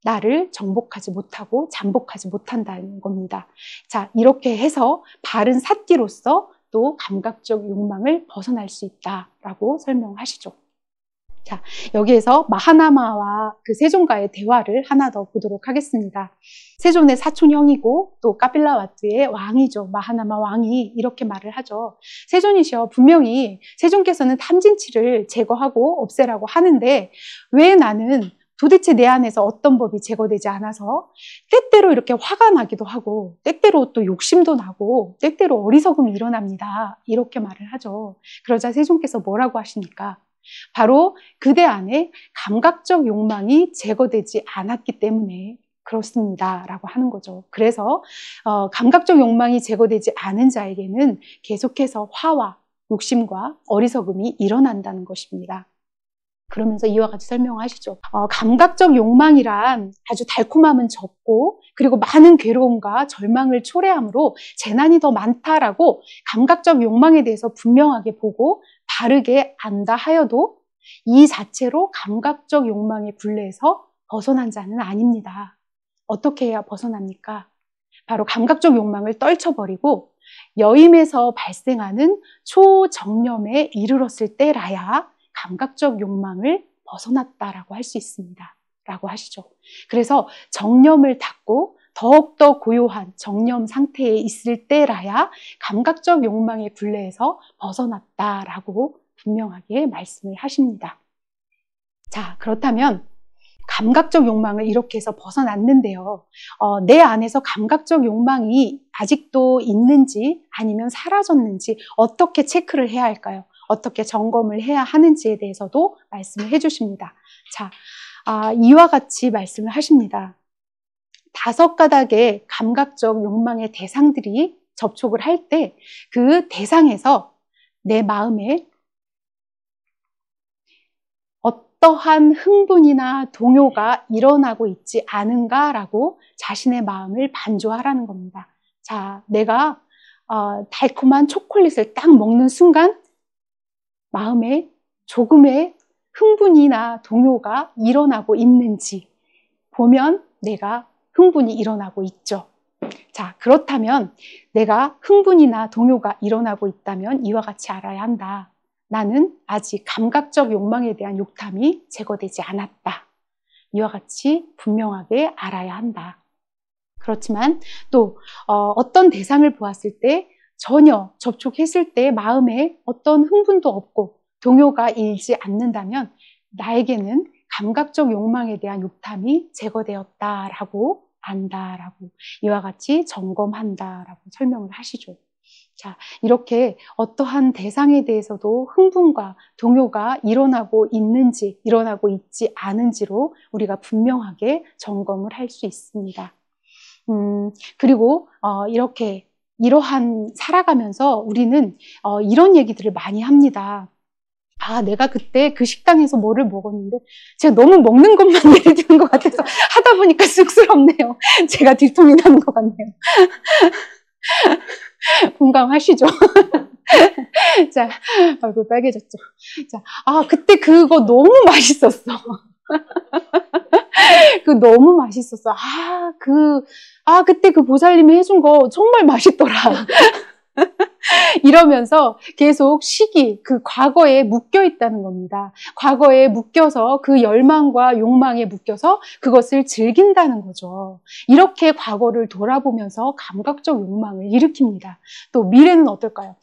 Speaker 2: 나를 정복하지 못하고 잠복하지 못한다는 겁니다. 자, 이렇게 해서 바른 삿띠로서 또 감각적 욕망을 벗어날 수 있다라고 설명하시죠. 자, 여기에서 마하나마와 그 세존과의 대화를 하나 더 보도록 하겠습니다. 세존의 사촌형이고 또 카필라와트의 왕이죠. 마하나마 왕이 이렇게 말을 하죠. 세존이시여, 분명히 세존께서는 탐진치를 제거하고 없애라고 하는데 왜 나는 도대체 내 안에서 어떤 법이 제거되지 않아서 때때로 이렇게 화가 나기도 하고 때때로 또 욕심도 나고 때때로 어리석음이 일어납니다. 이렇게 말을 하죠. 그러자 세존께서 뭐라고 하십니까? 바로 그대 안에 감각적 욕망이 제거되지 않았기 때문에 그렇습니다 라고 하는 거죠. 그래서 감각적 욕망이 제거되지 않은 자에게는 계속해서 화와 욕심과 어리석음이 일어난다는 것입니다. 그러면서 이와 같이 설명하시죠. 감각적 욕망이란 아주 달콤함은 적고 그리고 많은 괴로움과 절망을 초래하므로 재난이 더 많다라고 감각적 욕망에 대해서 분명하게 보고 바르게 안다 하여도 이 자체로 감각적 욕망의 굴레에서 벗어난 자는 아닙니다. 어떻게 해야 벗어납니까? 바로 감각적 욕망을 떨쳐버리고 여임에서 발생하는 초정념에 이르렀을 때라야 감각적 욕망을 벗어났다라고 할 수 있습니다. 라고 하시죠. 그래서 정념을 닫고 더욱더 고요한 정념 상태에 있을 때라야 감각적 욕망의 굴레에서 벗어났다라고 분명하게 말씀을 하십니다. 자, 그렇다면 감각적 욕망을 이렇게 해서 벗어났는데요. 내 안에서 감각적 욕망이 아직도 있는지 아니면 사라졌는지 어떻게 체크를 해야 할까요? 어떻게 점검을 해야 하는지에 대해서도 말씀을 해주십니다. 자, 이와 같이 말씀을 하십니다. 5가닥의 감각적 욕망의 대상들이 접촉을 할 때 그 대상에서 내 마음에 어떠한 흥분이나 동요가 일어나고 있지 않은가라고 자신의 마음을 반조하라는 겁니다. 자, 내가 달콤한 초콜릿을 딱 먹는 순간 마음에 조금의 흥분이나 동요가 일어나고 있는지 보면 내가 흥분이 일어나고 있죠. 자, 그렇다면 내가 흥분이나 동요가 일어나고 있다면 이와 같이 알아야 한다. 나는 아직 감각적 욕망에 대한 욕탐이 제거되지 않았다. 이와 같이 분명하게 알아야 한다. 그렇지만 또 어떤 대상을 보았을 때 전혀 접촉했을 때 마음에 어떤 흥분도 없고 동요가 일지 않는다면 나에게는 감각적 욕망에 대한 욕탐이 제거되었다라고 안다라고 이와 같이 점검한다라고 설명을 하시죠. 자, 이렇게 어떠한 대상에 대해서도 흥분과 동요가 일어나고 있는지 일어나고 있지 않은지로 우리가 분명하게 점검을 할 수 있습니다. 그리고 이러한 살아가면서 우리는 이런 얘기들을 많이 합니다. 내가 그때 그 식당에서 뭐를 먹었는데 제가 너무 먹는 것만 예를 드는 것 같아서 하다 보니까 쑥스럽네요. 제가 뒤통이 나는 것 같네요. 공감하시죠? 자, 얼굴 빨개졌죠? 자, 그때 그거 너무 맛있었어. 너무 맛있었어. 그때 그 보살님이 해준 거 정말 맛있더라. 이러면서 계속 그 과거에 묶여 있다는 겁니다. 과거에 묶여서 그 열망과 욕망에 묶여서 그것을 즐긴다는 거죠. 이렇게 과거를 돌아보면서 감각적 욕망을 일으킵니다. 또 미래는 어떨까요?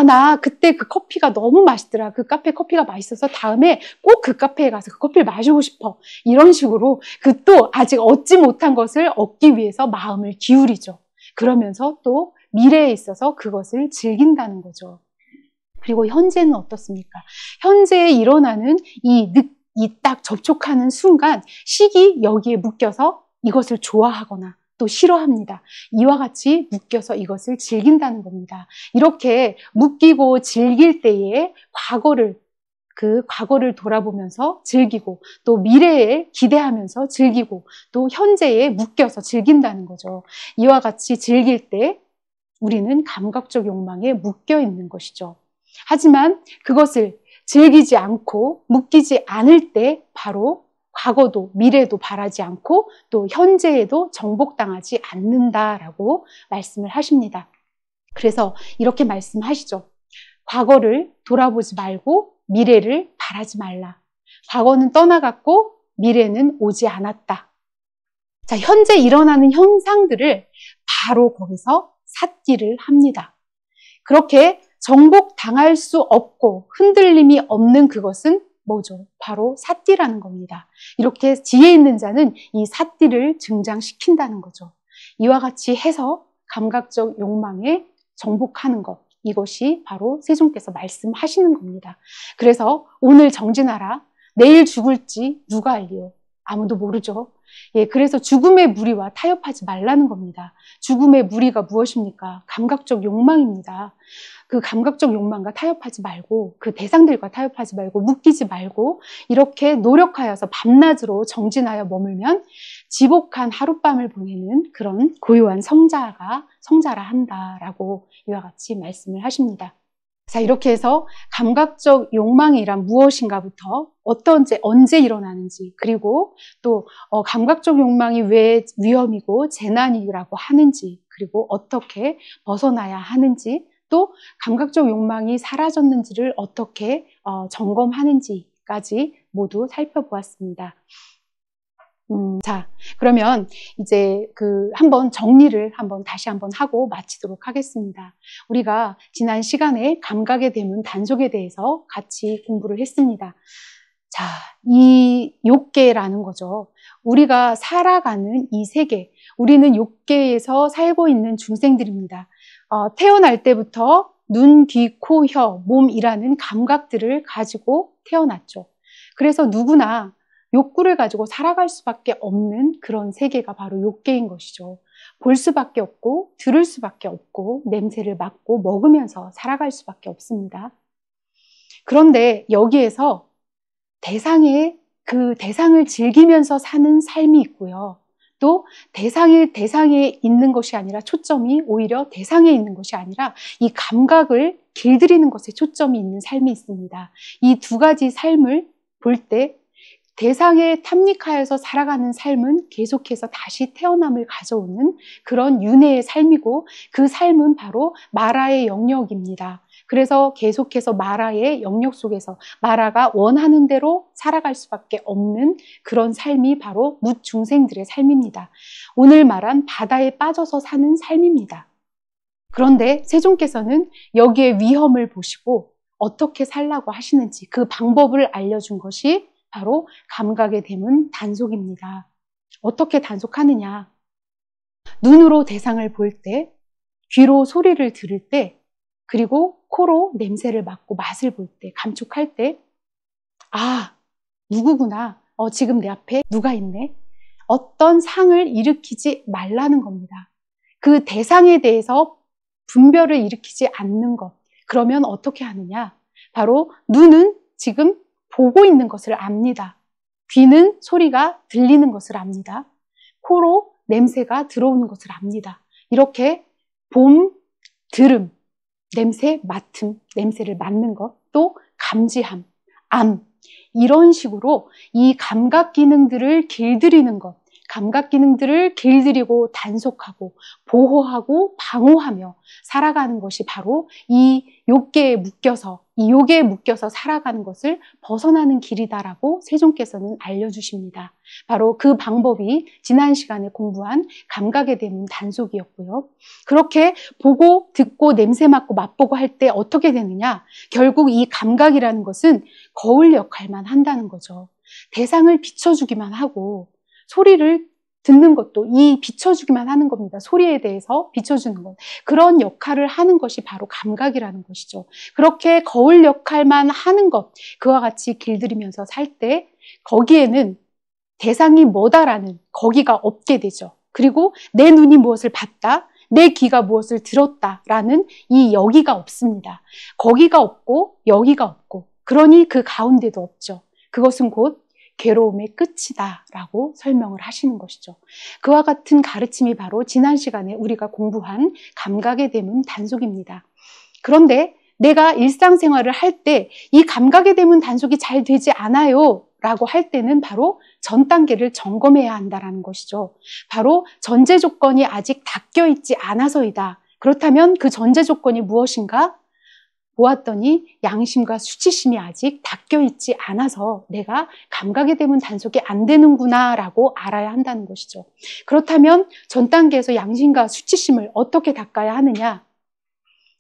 Speaker 2: 나 그때 그 커피가 너무 맛있더라. 그 카페 커피가 맛있어서 다음에 꼭 그 카페에 가서 그 커피를 마시고 싶어. 이런 식으로 또 아직 얻지 못한 것을 얻기 위해서 마음을 기울이죠. 그러면서 또 미래에 있어서 그것을 즐긴다는 거죠. 그리고 현재는 어떻습니까? 현재에 일어나는 이 딱 접촉하는 순간 시기 여기에 묶여서 이것을 좋아하거나 또 싫어합니다. 이와 같이 묶여서 이것을 즐긴다는 겁니다. 이렇게 묶이고 즐길 때에 과거를 돌아보면서 즐기고 또 미래에 기대하면서 즐기고 또 현재에 묶여서 즐긴다는 거죠. 이와 같이 즐길 때 우리는 감각적 욕망에 묶여 있는 것이죠. 하지만 그것을 즐기지 않고 묶이지 않을 때 바로 과거도 미래도 바라지 않고 또 현재에도 정복당하지 않는다라고 말씀을 하십니다. 그래서 이렇게 말씀하시죠. 과거를 돌아보지 말고 미래를 바라지 말라. 과거는 떠나갔고 미래는 오지 않았다. 자, 현재 일어나는 현상들을 바로 거기서 삿기를 합니다. 그렇게 정복당할 수 없고 흔들림이 없는 그것은 뭐죠? 바로 삿띠라는 겁니다. 이렇게 지혜 있는 자는 이 삿띠를 증장시킨다는 거죠. 이와 같이 해서 감각적 욕망에 정복하는 것, 이것이 바로 세존께서 말씀하시는 겁니다. 그래서 오늘 정진하라, 내일 죽을지 누가 알리요? 아무도 모르죠. 예, 그래서 죽음의 무리와 타협하지 말라는 겁니다. 죽음의 무리가 무엇입니까? 감각적 욕망입니다. 그 감각적 욕망과 타협하지 말고, 그 대상들과 타협하지 말고, 묶이지 말고, 이렇게 노력하여서 밤낮으로 정진하여 머물면 지복한 하룻밤을 보내는 그런 고요한 성자라 한다라고 이와 같이 말씀을 하십니다. 자, 이렇게 해서 감각적 욕망이란 무엇인가부터 언제 일어나는지, 그리고 또 감각적 욕망이 왜 위험이고 재난이라고 하는지, 그리고 어떻게 벗어나야 하는지, 또 감각적 욕망이 사라졌는지를 어떻게 점검하는지까지 모두 살펴보았습니다. 자, 그러면 이제 한번 정리를 다시 한번 하고 마치도록 하겠습니다. 우리가 지난 시간에 감각의 대문 단속에 대해서 같이 공부를 했습니다. 자, 이 욕계라는 거죠. 우리가 살아가는 이 세계, 우리는 욕계에서 살고 있는 중생들입니다. 태어날 때부터 눈, 귀, 코, 혀, 몸이라는 감각들을 가지고 태어났죠. 그래서 누구나 욕구를 가지고 살아갈 수밖에 없는 그런 세계가 바로 욕계인 것이죠. 볼 수밖에 없고, 들을 수밖에 없고, 냄새를 맡고 먹으면서 살아갈 수밖에 없습니다. 그런데 여기에서 그 대상을 즐기면서 사는 삶이 있고요. 또 대상에 있는 것이 아니라 초점이 오히려 대상에 있는 것이 아니라 이 감각을 길들이는 것에 초점이 있는 삶이 있습니다. 이 두 가지 삶을 볼 때 대상에 탐닉하여서 살아가는 삶은 계속해서 다시 태어남을 가져오는 그런 윤회의 삶이고, 그 삶은 바로 마라의 영역입니다. 그래서 계속해서 마라의 영역 속에서 마라가 원하는 대로 살아갈 수밖에 없는 그런 삶이 바로 뭇중생들의 삶입니다. 오늘 말한 바다에 빠져서 사는 삶입니다. 그런데 세존께서는 여기에 위험을 보시고 어떻게 살라고 하시는지 그 방법을 알려준 것이 바로 감각의 대문 단속입니다. 어떻게 단속하느냐? 눈으로 대상을 볼 때, 귀로 소리를 들을 때, 그리고 코로 냄새를 맡고 맛을 볼 때, 감촉할 때, 아, 누구구나. 지금 내 앞에 누가 있네. 어떤 상을 일으키지 말라는 겁니다. 그 대상에 대해서 분별을 일으키지 않는 것. 그러면 어떻게 하느냐? 바로 눈은 지금 보고 있는 것을 압니다. 귀는 소리가 들리는 것을 압니다. 코로 냄새가 들어오는 것을 압니다. 이렇게 봄, 들음, 냄새, 맡음, 냄새를 맡는 것, 또 감지함, 암, 이런 식으로 이 감각 기능들을 길들이는 것, 감각 기능들을 길들이고 단속하고 보호하고 방어하며 살아가는 것이 바로 이 욕계에 묶여서 살아가는 것을 벗어나는 길이다라고 세존께서는 알려주십니다. 바로 그 방법이 지난 시간에 공부한 감각의 대문 단속이었고요. 그렇게 보고 듣고 냄새 맡고 맛보고 할 때 어떻게 되느냐? 결국 이 감각이라는 것은 거울 역할만 한다는 거죠. 대상을 비춰주기만 하고 소리를 듣는 것도 이 비춰주기만 하는 겁니다. 소리에 대해서 비춰주는 것. 그런 역할을 하는 것이 바로 감각이라는 것이죠. 그렇게 거울 역할만 하는 것, 그와 같이 길들이면서 살 때 거기에는 대상이 뭐다라는 거기가 없게 되죠. 그리고 내 눈이 무엇을 봤다, 내 귀가 무엇을 들었다라는 이 여기가 없습니다. 거기가 없고 여기가 없고, 그러니 그 가운데도 없죠. 그것은 곧 괴로움의 끝이다 라고 설명을 하시는 것이죠. 그와 같은 가르침이 바로 지난 시간에 우리가 공부한 감각의 대문 단속입니다. 그런데 내가 일상생활을 할 때 이 감각의 대문 단속이 잘 되지 않아요 라고 할 때는 바로 전 단계를 점검해야 한다는 것이죠. 바로 전제 조건이 아직 닦여 있지 않아서이다. 그렇다면 그 전제 조건이 무엇인가? 보았더니 양심과 수치심이 아직 닦여 있지 않아서 내가 감각의 대문 단속이 안 되는구나 라고 알아야 한다는 것이죠. 그렇다면 전 단계에서 양심과 수치심을 어떻게 닦아야 하느냐?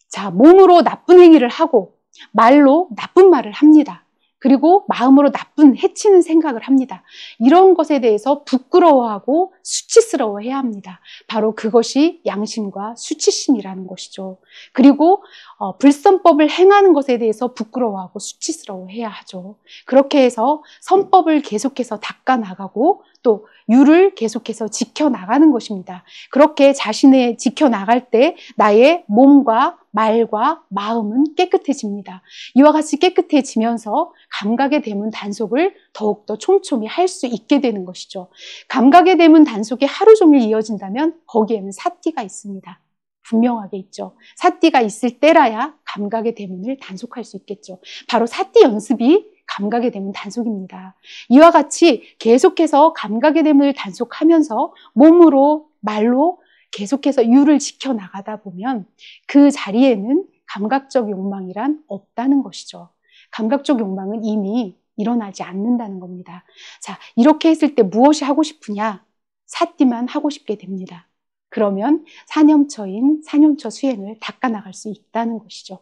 Speaker 2: 자, 몸으로 나쁜 행위를 하고 말로 나쁜 말을 합니다. 그리고 마음으로 나쁜 해치는 생각을 합니다. 이런 것에 대해서 부끄러워하고 수치스러워해야 합니다. 바로 그것이 양심과 수치심이라는 것이죠. 그리고 불선법을 행하는 것에 대해서 부끄러워하고 수치스러워해야 하죠. 그렇게 해서 선법을 계속해서 닦아나가고 또 유를 계속해서 지켜나가는 것입니다. 그렇게 자신의 지켜나갈 때 나의 몸과 말과 마음은 깨끗해집니다. 이와 같이 깨끗해지면서 감각의 대문 단속을 더욱더 촘촘히 할 수 있게 되는 것이죠. 감각의 대문 단속이 하루 종일 이어진다면 거기에는 사띠가 있습니다. 분명하게 있죠. 사띠가 있을 때라야 감각의 대문을 단속할 수 있겠죠. 바로 사띠 연습이 감각의 대문 단속입니다. 이와 같이 계속해서 감각의 대문을 단속하면서 몸으로 말로 계속해서 유를 지켜나가다 보면 그 자리에는 감각적 욕망이란 없다는 것이죠. 감각적 욕망은 이미 일어나지 않는다는 겁니다. 자, 이렇게 했을 때 무엇이 하고 싶으냐? 사띠만 하고 싶게 됩니다. 그러면 사념처인 사념처 수행을 닦아나갈 수 있다는 것이죠.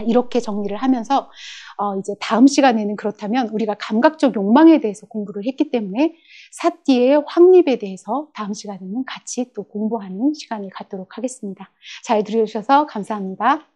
Speaker 2: 이렇게 정리를 하면서 이제 다음 시간에는 그렇다면 우리가 감각적 욕망에 대해서 공부를 했기 때문에 사띠의 확립에 대해서 다음 시간에는 같이 또 공부하는 시간을 갖도록 하겠습니다. 잘 들어주셔서 감사합니다.